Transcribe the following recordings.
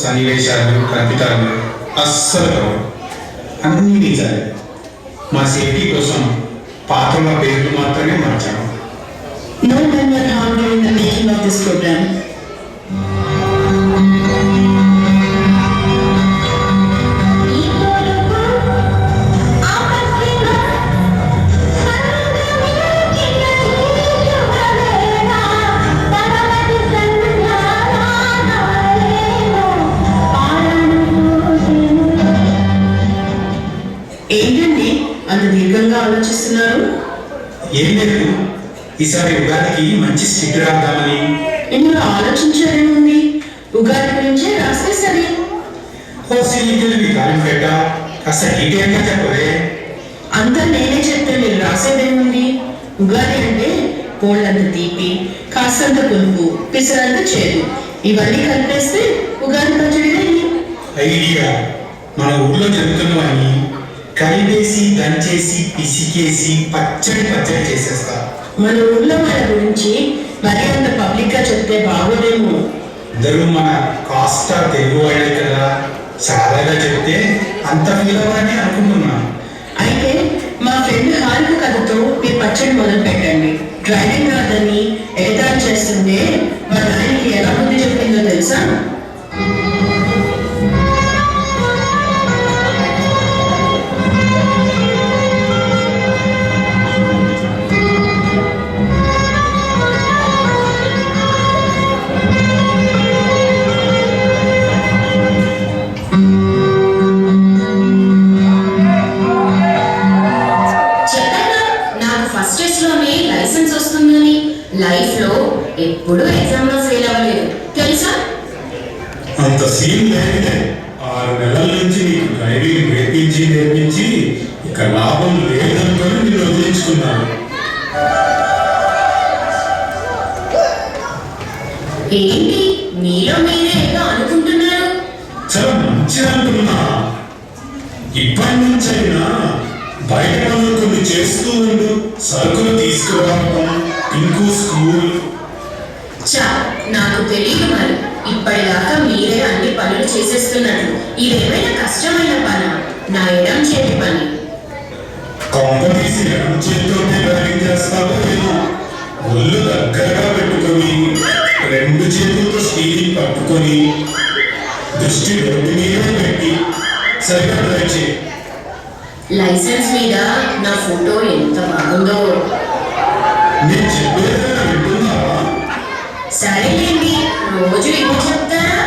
సన్నివేశాలు కల్పితాలు అస్సలు కావు, అన్నీ నిజాలే. మా సేఫ్టీ కోసం పాత్రల పేర్లు మాత్రమే మార్చాము. No one were harmed during the making of this program. ఏంటండి అంత దీర్ఘంగా ఆలోచిస్తున్నారు? ఏం లేదు, ఈసారి ఉగాదికి మంచి స్టిక్ రాద్దామని. ఇందులో ఆలోచించారేముంది? ఉగాది గురించే రాస్తే సరే. హోసీలు కాలం పెట్ట కాస్త డీటెయిల్గా చెప్పవే. అంతా నేనే చెప్తే మీరు రాసేదేముంది? ఉగాది అంటే కోళ్ళంత తీపి, కాస్తంత పులుపు, పిసరంత చేదు, ఇవన్నీ కలిపేస్తే ఉగాది పచ్చడి. ఐడియా మన ఊర్లో జరుగుతున్నవన్నీ కలిపేసి దంచేసి పిసికేసి పచ్చడి పచ్చడి చేసేస్తా. మన ఊర్లో మన గురించి మరి అంత పబ్లిక్ గా చెప్తే బాగోదేమో. ఇద్దరు మన కాస్త తెలుగు వాళ్ళే కదా, సాదాగా చెప్తే అంత ఫీల్ అవ్వాలని అనుకుంటున్నా. అయితే మా ఫ్రెండ్ హారిక కథతో మీరు పచ్చడి మొదలు పెట్టండి. డ్రైవింగ్ రాదని ఎగతాళి చేస్తుంటే వాళ్ళ ఆయనకి ఎలా బుద్ధి చెప్పిందో తెలుసా? లైఫ్ లో ఎప్పుడు ఎగ్జామ్ లో ఫెయిల్ అవ్వలేదు తెలుసా? అంత సీన్ లేదే. 6 నెలల నుంచి నీకు డ్రైవింగ్ నేర్పించి ఇక లాభం లేదనుకొని నేను వదిలించుకున్నాను. ఏంటి మీలో మీరే ఏదో అనుకుంటున్నారు? చాలా మంచి అనుకున్నా. ఇప్పటి నుంచైనా బయట పనులు కొన్ని చేస్తూ ఉండు. సరుకులు తీసుకురావడం, ఇంకో స్కూల్. నాకు తెలియదు మరి. ఇప్పటిదాకా మీరే అన్ని పనులు చేసేస్తున్నట్లు ఇదేమైనా కష్టమైన పని? నా ఎడం చేతి పని. కాంపనీసి ఎడం చేతితోనే డ్రైవింగ్ చేస్తావో ఏమో. ఒళ్ళు దగ్గరగా పెట్టుకొని 2 చేతులతో స్టీరింగ్ పట్టుకొని దృష్టి రోడ్డు మీద పెట్టి సరిగ్గా డ్రైవ్ చేయి. లైసెన్స్ మీద నా ఫోటో ఎంత బాగుందో. నేను చెప్పేది వింటున్నావా? సరేలేండి, రోజు ఇది చెప్తారా?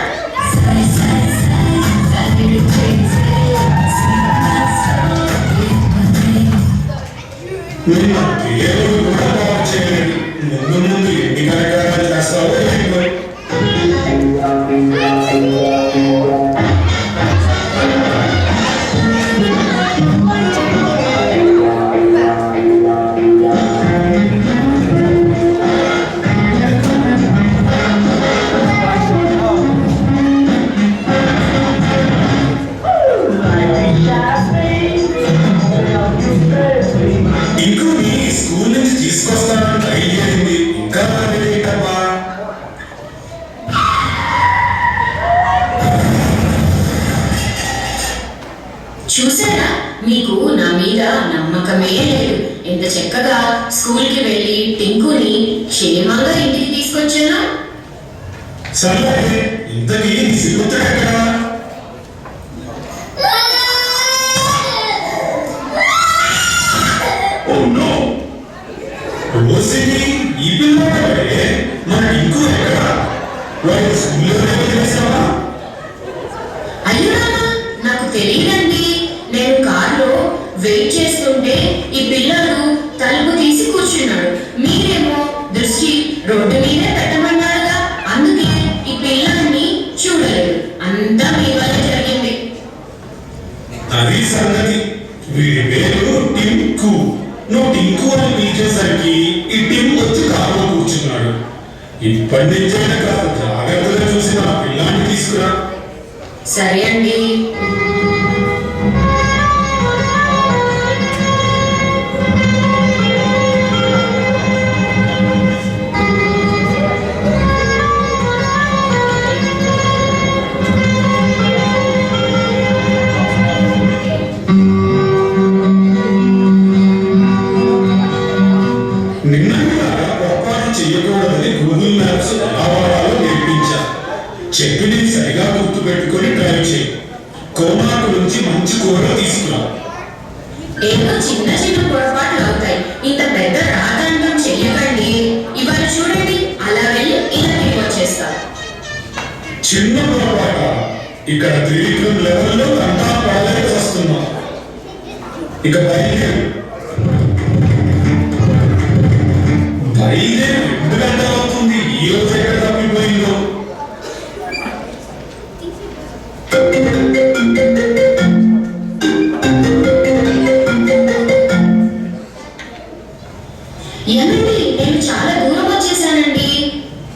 నేను నా పేరు కూడా బాగు చేయలేదు. ముందు ఎన్ని కార్యక్రమాలు చేస్తావో ఏంటో. చూసారా, మీకు నా మీద నమ్మకమే లేదు. ఎంత చక్కగా స్కూల్కి వెళ్ళి టింకుని క్షేమంగా ఇంటికి తీసుకొచ్చాను. సరే, ఇంతకీ ఈ పిల్లడే మన టింకు ఎక్కడ? వాడి స్కూల్లో చేసావా? అయ్యో నాకు తెలియదండి. నేను కారులో వెయిట్ చేస్తుంటే ఈ పిల్లలు తలుపు తీసి కూర్చున్నాడు. మీరేమో దృష్టి రోడ్డు మీదే పెట్టమన్నారుగా, అందుకే ఈ పిల్లల్ని చూడలేదు. అంతా మీ వల్ల జరిగింది. అది సంగతి. వీడి పేరు టింకు. నువ్వు టింకు అని పిలిచేసరికి ఈ టింకు వచ్చి కారులో కూర్చున్నాడు. ఇప్పటి నుంచైనా కాస్త జాగ్రత్తగా చూసి నా పిల్లాన్ని తీసుకురా. సరే అండి. చెప్పింది సరిగా గుర్తు పెట్టుకొని డ్రైవ్ చేయి. కోమాకు నుంచి మంచి కూర తీసుకురా. ఏదో చిన్న చిన్న పొరపాట్లు అవుతాయి, ఇంత పెద్ద రాతాంతం చెయ్యకండి. ఇవాళ చూడండి, అలా వెళ్ళి ఇలా తిరిగి వచ్చేస్తా. చిన్న పొరపాట? ఇక్కడ త్రివిక్రమ్ లెవెల్లో అంతా పడలేక వస్తున్నాం. ఇక బయలుదేరు. బయలుదేరి 2 గంటలు అవుతుంది. ఈ రోజు ఎక్కడ తప్పిపోయిందో. ఏమండి, నేను చాలా దూరం వచ్చేసానండి.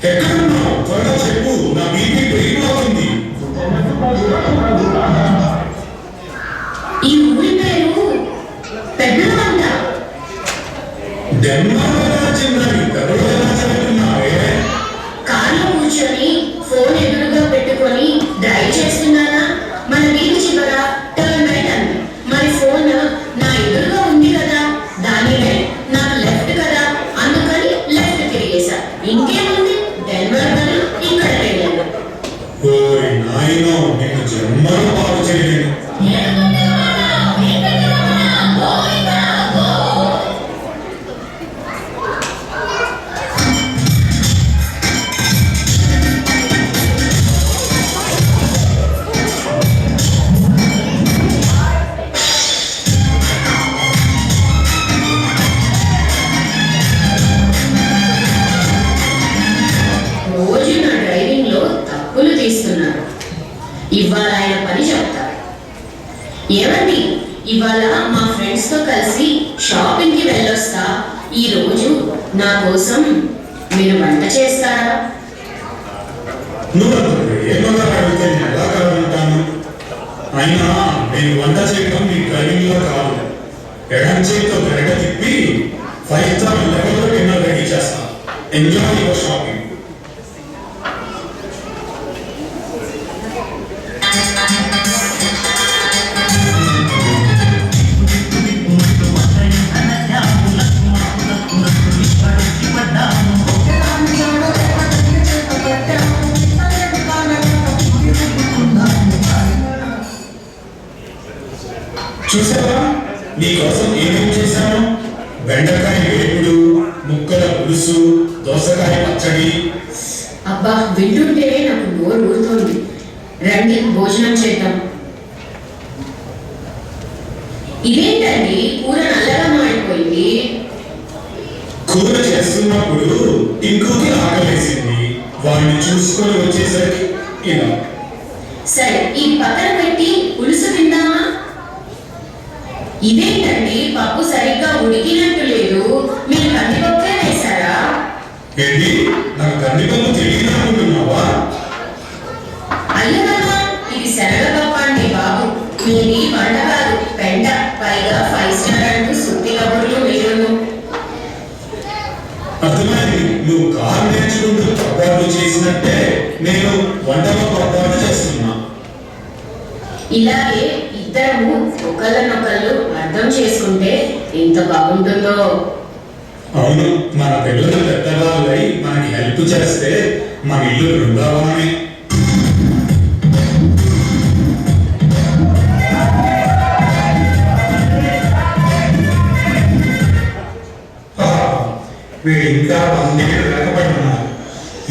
ఎక్కడున్నావు? త్వరగా చెప్పు, నా బీపీ పెరిగిపోతుంది. ఈ ఊరి పేరు పెద్దమంట. డెన్మార్క్ రాజ్యంలోని పెద్దలు ఎలా చెబుతున్నావే? కార్లో కూర్చొని ఫోన్ ఎదురుగా పెట్టుకొని డ్రైవ్ చేస్తున్నానా, మన వీధి చివర టర్న్ రైట్ అంది. మరి ఫోన్ నా ఎదురుగా ఉంది కదా, దాని రైట్ నాకు లెఫ్ట్ కదా, అందుకని లెఫ్ట్ తిరిగేశా. ఇంకేముంది, డెన్మార్క్ అని ఇక్కడ వెళ్ళాను. ఓయ్ నాయనో, నేను జన్మలో బాగు చేయలేను. రోజు నా డ్రైవింగ్ లో తప్పులు తీస్తున్నారు. ఇవాళ ఆయన పని చెప్తారు. ఏమండి, ఇవాళ మా ఫ్రెండ్స్ తో కలిసి షాపింగ్ కి వెళ్ళొస్తా. ఈ రోజు నా కోసం మీరు వంట చేస్తారా? నువ్వు ఏమన్నా అడిగితే నేను ఎలా కాదంటాను? అయినా నేను వంట చేయడం నీ డ్రైవింగ్ లో కాదు. ఎడం చేతితో గరిట తిప్పి 5 స్టార్ లెవెల్లో డిన్నర్ రెడీ చేస్తా. Enjoy your shopping. చూసావా, నీకోసం ఏమేం చేశాను? బెండకాయ వేపుడు, ముక్కల పులుసు, దోసకాయ పచ్చడి. అబ్బా, వింటుంటేనే నాకు నోరు ఊరుతోంది. రండి, భోజనం చేద్దాం. ఇదేంటండి, కూర నల్లగా మాడిపోయింది. కూర చేస్తున్నప్పుడు ఇంకోకి ఆకలేసింది. వాడిని చూసుకొని వచ్చేసరికి ఇలా. సరే, ఈ పక్కన పెట్టి పులుసు తిందామా? ఇదేంటండి, పప్పు సరిగ్గా ఉడికినట్టు లేదు. మీరు కందిపప్పే వేశారా? ఏంటి, నాకు కందిపప్పు తెలియదు అనుకుంటున్నావా? అయ్యదమ్మా, ఇది శనగపప్పు అండి బాబు. మీది వంట కాదు, పెంట. పైగా 5 స్టార్ అంటూ సుత్తి కబుర్లు మీరును. అర్థమైంది. నువ్వు కారు నేర్చుకుంటూ పొరపాటు చేసినట్టే నేను వంటలో పొరపాటు చేస్తున్నా. ఇలాగే ఇద్దరము ఒకళ్ళనొకళ్ళు అర్థం చేసుకుంటే ఎంత బాగుంటుందో. అవును, మన పిల్లలు పెద్దవాళ్ళై మనకి హెల్ప్ చేస్తే మన ఇల్లు బృందావనమే. వీడు ఇంకా 100 ఏళ్ళు వెనకబడి ఉన్నారు.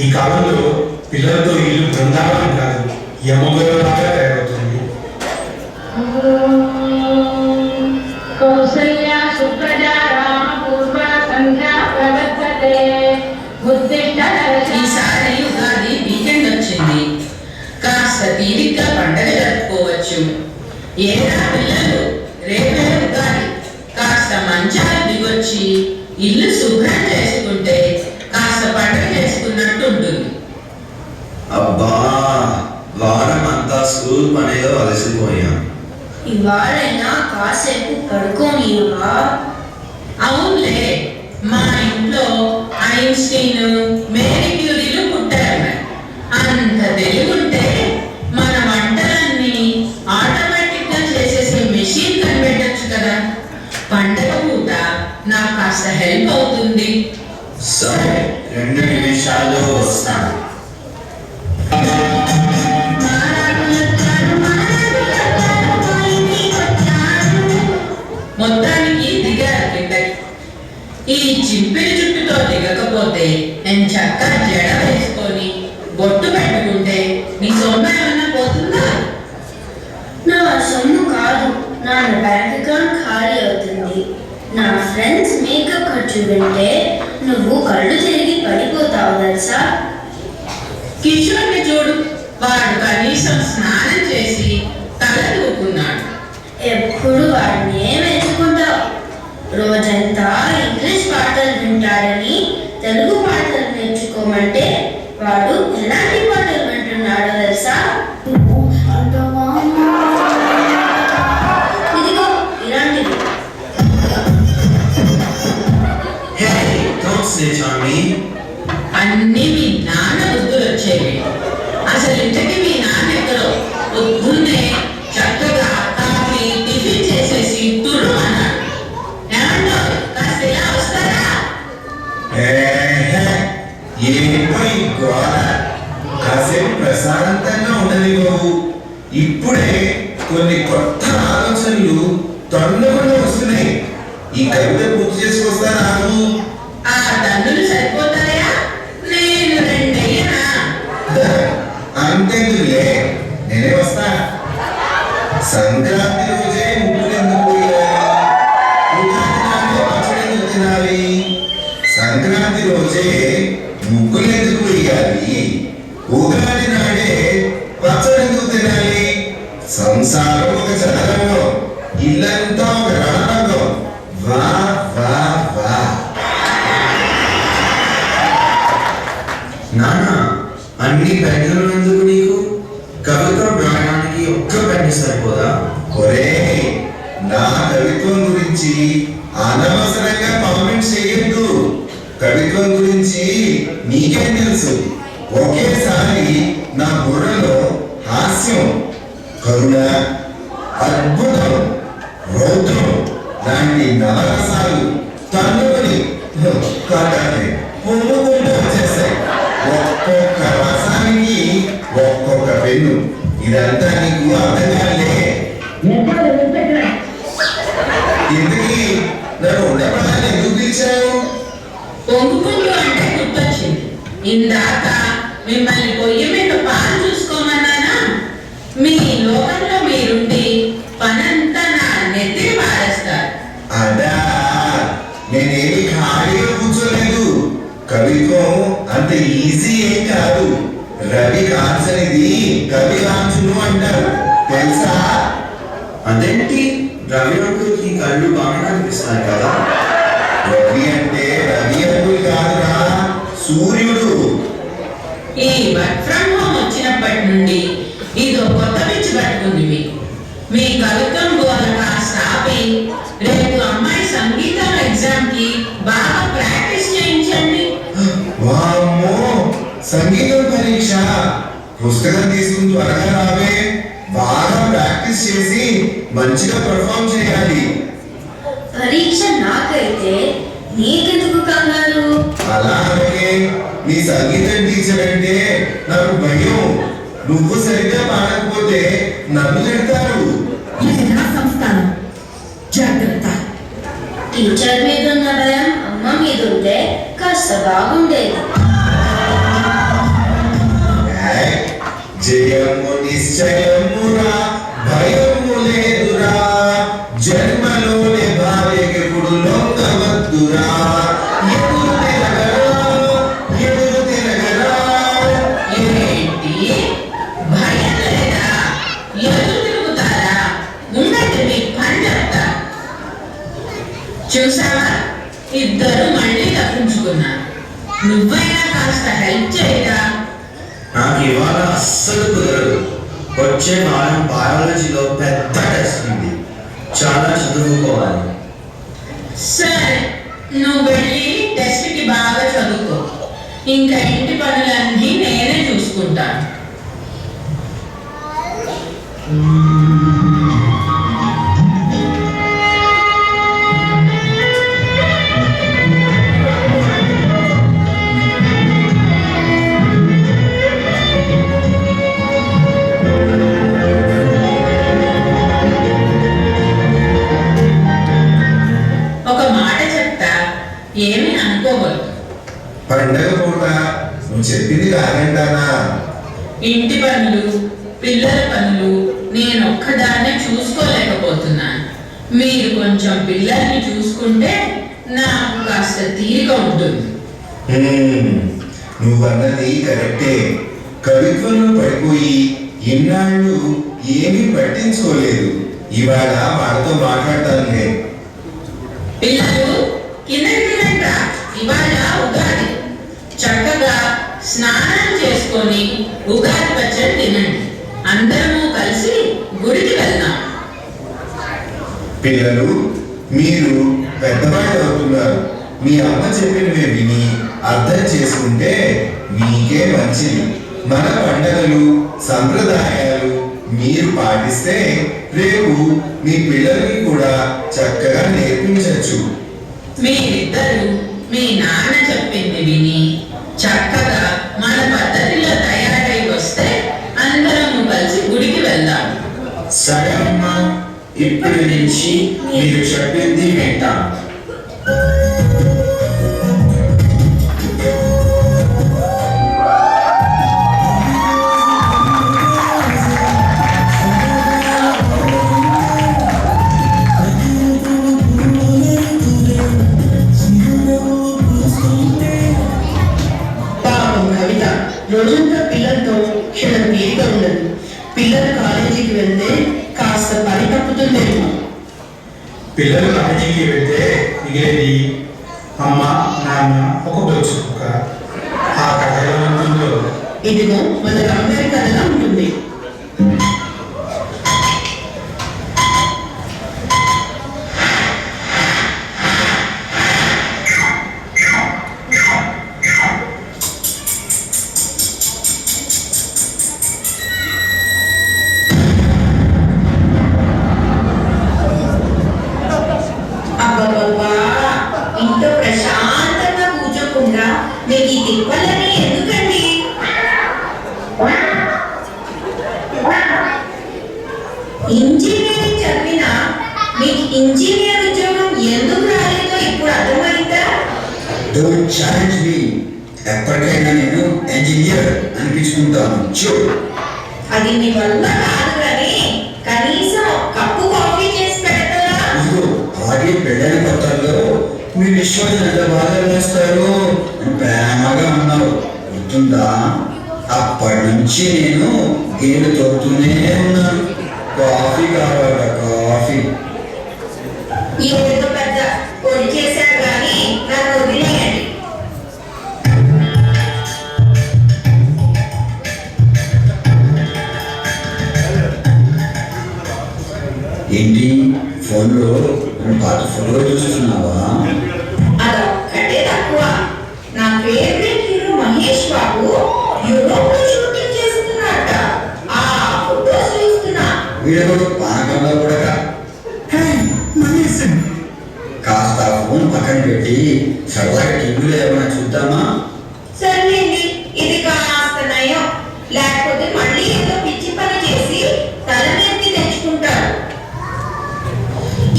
ఈ కాలంలో పిల్లలతో ఇల్లు బృందావనం కాదు, యమగోళలాగా తయారవుతుంది. కౌసల్యా సుప్రజా రామ పూర్వ సంధ్యా ప్రవర్తతే. ఈసారి ఉగాది వీకెండ్ వచ్చింది, కాస్త తీరిగ్గా పండగ జరుపుకోవచ్చు. ఏరా పిల్లలు, రేపే ఉగాది, కాస్త మంచాలు దిగొచ్చి ఇల్లు శుభ్రం చేసుకుంటే కాస్త పండగ చేసుకున్నట్టు ఉంటుంది. అబ్బా, వారం అంతా స్కూల్ పనిలో అలసిపోయాం. ఇవాళైనా కాసేపు పడుకోనివా? అవునులే, మా ఇంట్లో ఐన్స్టీన్, మేరీ క్యూరీలు పుట్టారు. అంత తెలివుంటే మన వంటలన్నీ ఆటోమేటిక్ గా చేసేసే మెషిన్ కనిపెట్టచ్చు కదా. పండగ పూట నాకు కాస్త హెల్ప్ అవుతుంది. సరే, 2 నిమిషాలు వస్తాను. సొమ్ము ఏమన్నా పోతుందా? నా సొమ్ము కాదు, నా బ్యాంక్ అకౌంట్ ఖాళీ అవుతుంది. నా ఫ్రెండ్స్ మేకప్ ఖర్చు వింటే నువ్వు కళ్ళు తిరిగి పడిపోతావు తెలుసా. కిషోర్ని చూడు, వాడు కనీసం స్నానం చేసి తల దూకున్నాడు. ఎప్పుడు వాడిని ఏమెచ్చుకుంటావు. రోజంతా ఇంగ్లీష్ పాటలు వింటాడని తెలుగు పాటలు నేర్చుకోమంటే వాడు ఎలాంటి పాటలు వింటున్నాడో తెలుసా. ఇదిగో ఇలాంటిది. అన్ని మీ నాన్న బుద్ధులు వచ్చేవి. అసలు ఇంతకీ మీ నాన్న ఎక్కడో పొద్దున్నే చక్కగా కాఫీ టిఫిన్ చేసేసి తుర్రు అన్నాడు. ఏమంటో కాస్త ఇలా వస్తారా? కాసేపు ప్రశాంతంగా ఉండని బాబు. ఇప్పుడే కొన్ని కొత్త ఆలోచనలు తొందరగా వస్తున్నాయి. ఈ కవిత పూర్తి చేసుకొస్తా నాకు. ఆ దండులు సరిపోతాయా? నేను రెండయ్యనా? అంతేందులే, నేనే వస్తా. సంక్రాంతి రోజే ముగ్గులు ఎందుకు పోయాలి? ఉగాది నాడే పచ్చడి ఎందుకు తినాలి? సంక్రాంతి రోజే ముగ్గులు ఎందుకు వేయాలి? ఉగాది నాడే పచ్చడి ఎందుకు తినాలి? సంసారం ఒక చదరంగం, ఇల్లంతా ఒక రణరంగం. వా వా వా. నాన్న, అన్ని పెన్నులు ఎందుకు నీకు? కవిత్వం రాయడానికి ఒక్క పెన్ను సరిపోదా? ఒరే, నా కవిత్వం గురించి అనవసరంగా కామెంట్ చేయొద్దు. కవిత్వం గురించి నీకేం తెలుసు? ఒకేసారి నా బుర్రలో హాస్యం, కరుణ, అద్భుతం, రౌద్రం లాంటి నవరసాలు తన్నుకొని కాటాన్ని పొమ్ముకుంటూ వచ్చేస్తాయి. ఒక్కొక్క రసానికి ఒక్కొక్క పెన్ను. ఇదంతా నీకు అర్థం కాలే. ఇంతకీ నన్ను ఉండపడాలని ఎందుకు పిలిచావు? పొంగుకుంటూ అంటే గుర్తొచ్చింది. ఇందాక మిమ్మల్ని పొయ్యి మీద పాలు చూసుకోమన్నానా? మీ లోకంలో మీరుండి పనంతా నా నెత్తిని పారేస్తారు. అదా, నేనేమి ఖాళీగా కూర్చోలేదు. కవిత్వం అంత ఈజీ ఏం కాదు. రవి కాల్చనిది కవి కాల్చును అంటారు, తెలుసా? అదేంటి, రవి అంకుల్కి కళ్ళు బాగా కనిపిస్తాయి కదా? రవి అంటే రవి అంకుల్ కాదురా, సూర్యుడు. ఈ వర్క్ ఫ్రమ్ హోమ్ వచ్చినప్పటి నుండి ఇదో కొత్త పిచ్చి పట్టుకుంది మీకు. మీ కవిత్వం గోల కాస్త ఆపి రేపు అమ్మాయి సంగీతం ఎగ్జామ్ కి బాగా ప్రాక్టీస్ చేయించండి. వామ్మో, సంగీతం పరీక్ష? పుస్తకం తీసుకుని త్వరగా రావే. బాగా ప్రాక్టీస్ చేసి మంచిగా పెర్ఫార్మ్ చేయాలి. పరీక్ష నాకైతే నీకెందుకు కంగారు? అలా అలాగే, నీ సంగీతం టీచర్ అంటే నాకు భయం. నువ్వు సరిగ్గా పాడకపోతే నన్ను తిడతారు. ఇది నా సంస్థానం, జాగ్రత్త. టీచర్ మీద ఉన్న భయం అమ్మ మీద ఉంటే కాస్త బాగుండేది. జయము నిశ్చయమురా, భయము లేదురా, జన్మలోనే భార్యకెప్పుడు లొంగవద్దురా. ఎదురు తిరగరా, ఎదురు తిరగరా. ఏంటి భయం లేదా? ఎదురు తిరుగుతారా? ఉండండి మీ పని చెప్తా. చూసావా, ఇద్దరు మళ్ళీ తప్పించుకున్నారు. నువ్వైనా కాస్త హెల్ప్ చేయరా? నాకు ఇవాళ అస్సలు కుదరదు. వచ్చే వారం బయాలజీలో పెద్ద టెస్ట్ ఉంది, చాలా చదువుకోవాలి. సరే, నువ్వు వెళ్ళి టెస్ట్ కి బాగా చదువుకో. ఇంకా ఇంటి పనులన్నీ నేనే చూసుకుంటాను. ఒక మాట చెప్తా, ఏమీ అనుకోవద్దు. పండగ పూట నువ్వు చెప్పింది కాదంటానా? ఇంటి పనులు పిల్లల పనులు నేను ఒక్కదాన్నే చూసుకోలేకపోతున్నాను. మీరు కొంచెం పిల్లల్ని చూసుకుంటే నాకు కాస్త తీరిక ఉంటుంది. నువ్వన్నది కరెక్టే. కవిత్వంలో పడిపోయి ఇన్నాళ్ళు ఏమీ పట్టించుకోలేదు. ఇవాళ వాళ్ళతో మాట్లాడతానులే. పిల్లలు కిందకి తినండ్రా. ఇవాళ ఉగాది. చక్కగా స్నానం చేసుకొని ఉగాది పచ్చడి తినండి. అందరము కలిసి గుడికి వెళ్దాం. పిల్లలు, మీరు పెద్దవాళ్ళు అవుతున్నారు. మీ అమ్మ చెప్పినవి విని అర్థం చేసుకుంటే మీకే మంచిది. మన పండగలు సంప్రదాయాలు మీరు పాటిస్తే రేపు మీ పిల్లలకి కూడా చక్కగా నేర్పించవచ్చు. మీరిద్దరు మీ నాన్న చెప్పింది విని చక్కగా మన పద్ధతిలో తయారై వస్తే అందరము కలిసి గుడికి వెళ్దాం. సరే అమ్మా, ఇప్పటి నుంచి మీరు చెప్పింది వింటాం. పాపం కవిత రోజంతా పిల్లలతో క్షణం తీరిక ఉండదు. పిల్లలు కాలేజీకి వెళ్తే కాస్త పని తప్పుతుందేమో. పిల్లలు కాలేజీకి వెళ్తే మిగిలేది అమ్మ, నాన్న, ఒక బొచ్చు కుక్క. ఆ కథ ఎలా ఉంటుందో. ఇదిగో మన రామాయణ కథగా ఉంటుంది. అబ్బబ్బబ్బా, ఇంట్లో ప్రశాంతంగా కూర్చోకుండా మీకు ఈ తిప్పలని ఎందుకండి? ఇంజనీరింగ్ చదివినా మీకు ఇంజనీర్ ఉద్యోగం ఎందుకు రాలేదో ఇప్పుడు అర్థమైందా? డోంట్ ఛాలెంజ్ మీ. ఎప్పటికైనా నేను ఇంజనీర్ అనిపించుకుంటాను. చూడు, అది మీ వల్ల కాదు కానీ కనీసం ఒక కప్పు కాఫీ చేసి పెడతారా? ఇదిగో అలాగే పెళ్ళైన కొత్తల్లో మీ విశ్వాసం ఎంత బాగా వేస్తారు అని ప్రేమగా అన్నారు, గుర్తుందా? అప్పటి నుంచి నేను గేలు తోడుతూనే ఉన్నాను. కాఫీ కావాల, కాఫీ. ఏదో పెద్ద పొడి చేశారు కానీ నన్ను వదిలేయండి. ఏంటి ఫోన్లో పాత ఫోటో చూస్తున్నావా? అదొక్కటే తక్కువ. నా favourite hero Mahesh Babu Europe లో షూటింగ్ చేస్తున్నారట. ఆ ఫోటోస్ చూస్తున్నా. వీడొకడు పానకంలో కూడా కాస్త ఫోన్ పక్కన పెట్టి సరదాగా టీవీలో ఏమైనా చూద్దామా? సర్లేండి, ఇది కాస్త నయం. లేకపోతే మళ్ళీ ఏదో పిచ్చి పని చేసి తలనొప్పి తెచ్చుకుంటారు.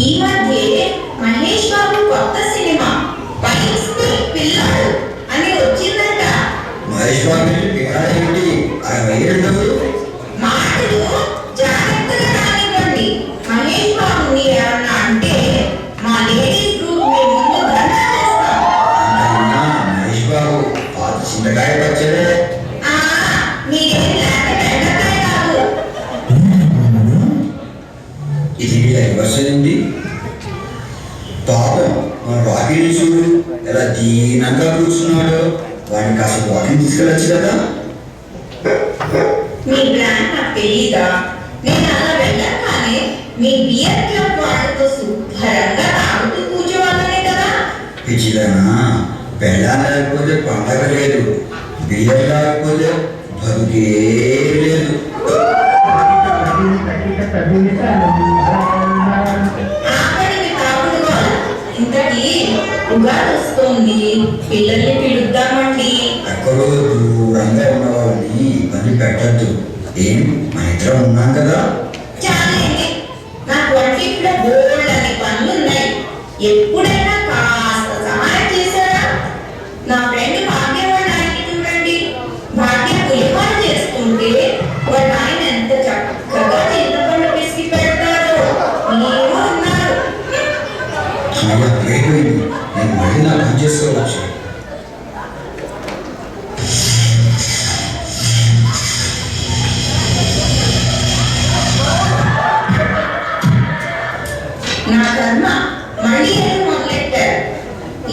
ఈ మధ్య మహేష్ బాబు కొత్త సినిమా పైస్తే పిల్లాడు అని వచ్చిందంట. మహేష్ బాబు ఏంటి 62 మాటలు జాగ్రత్తగా రానివ్వండి. మహేష్ బాబుని ఏమన్నా అంటే మా లేడీస్ గ్రూప్ మీ ముందు ధర్నా చేస్తాం. అంతకన్నా మహేష్ బాబు పాత చింతకాయ పచ్చడే. ఆ, మీరేం లేక బెండకాయ కాదు. ఇది రివర్స్ అయింది. పాపం మన రాకీని చూడు ఎలా దీనంగా కూర్చున్నాడు. వాడిని కాస్త వాకింగ్ తీసుకెళ్ళచ్చు కదా. మీ ప్లాన్ నాకు తెలీదా? నేను అలా వెళ్ళగానే మీ బియర్ క్లబ్ వాళ్ళతో శుభ్రంగా తాగుతూ కూర్చోవాలనే కదా. పిచ్చిదనా, బెల్లం లేకపోతే పండగ లేదు, బియ్యం లేకపోతే బతుకే లేదు. ఆఖరి మీ తాగుడు గోల. ఇంతకీ ఉగాది వస్తోంది, పిల్లల్ని పిలుద్దామండి. ఎక్కడో దూరంగా ఉన్న వాళ్ళని ఇబ్బంది పెట్టద్దు. ఏం మన ఇద్దరం ఉన్నాం కదా. చాలండి, నాకు వంటింట్లో బోల్డని పనులున్నాయి. ఎప్పుడైనా కాస్త సహాయం చేశారా? నా ఫ్రెండ్ భాగ్యవాళ్ళ ఆయన్ని చూడండి. భాగ్య పులిహోర చేస్తుంటే వాళ్ళ ఆయన ఎంత మళ్ళీ ఏదో మొదలెట్టారు.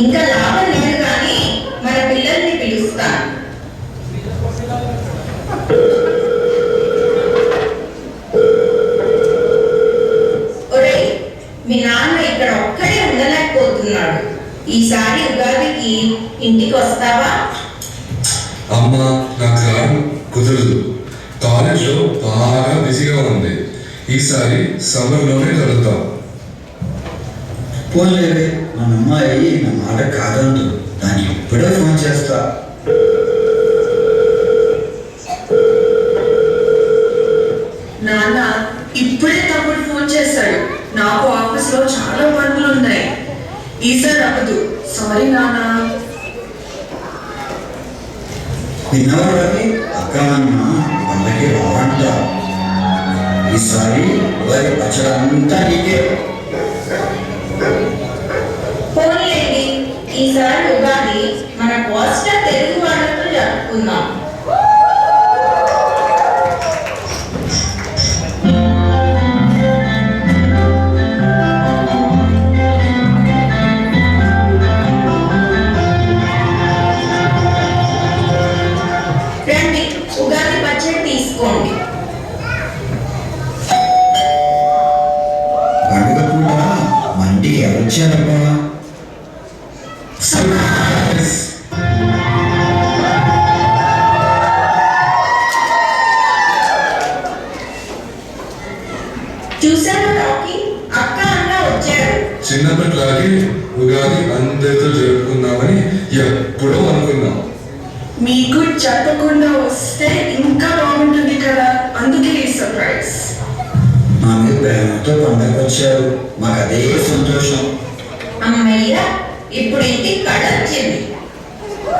ఇంకా లాభం లేదు కానీ మన పిల్లల్ని పిలుస్తాను. ఒరేయ్, మీ నాన్న ఇక్కడ ఒక్కడే ఉండలేకపోతున్నాడు. ఈసారి ఉగాదికి ఇంటికి వస్తావా? అమ్మా, నాకు రాను కుదరదు. కాలేజ్లో బాగా బిజీగా ఉంది. ఈసారి సమ్మర్లోనే కలుద్దాం. పోలేవే, మన అమ్మాయి నా మాట కాదందు. దాన్ని ఇప్పుడే ఫోన్ చేస్తా. నాన్న ఇప్పుడే తమ్ముడు ఫోన్ చేశాడు. నాకు ఆఫీస్ లో చాలా పనులు ఉన్నాయి. ఈసారి అవ్వదు. సారీ నాన్న. విన్నవాళ్ళకి అక్క అన్న వాళ్ళకి రావంట. ఈసారి వారి పచ్చడి అంతా నీకే. పోనీలేండి, ఈసారి ఉగాది మన కోస్టా తెలుగు వాళ్ళతో జరుపుకుందాం. రండి, ఉగాది పచ్చడి తీసుకోండి. పండుగ పూట మంటికి ఎవరొచ్చారబ్బా? చూసారా రాకీ, అక్క అన్న వచ్చారు. చిన్నప్పటిలాగే ఉగాది అందరితో జరుపుకుందామని ఎప్పుడో అనుకున్నాం. మీకు చెప్పకుండా వస్తే ఇంకా బాగుంటుంది కదా, అందుకే ఈ సర్ప్రైజ్. మా మీద ప్రేమతో పండగ వచ్చారు. మాకు అదే సంతోషం. అమ్మయ్య, ఇప్పుడు ఇంటికి కళ వచ్చింది.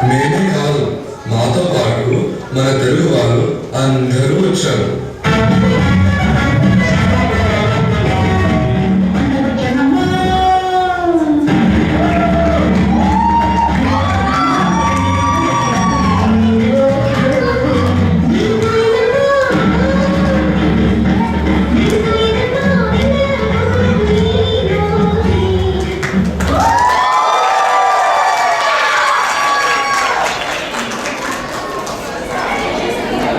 మేమే కాదు, మాతో పాటు మన తెలుగు వాళ్ళు అందరూ వచ్చారు.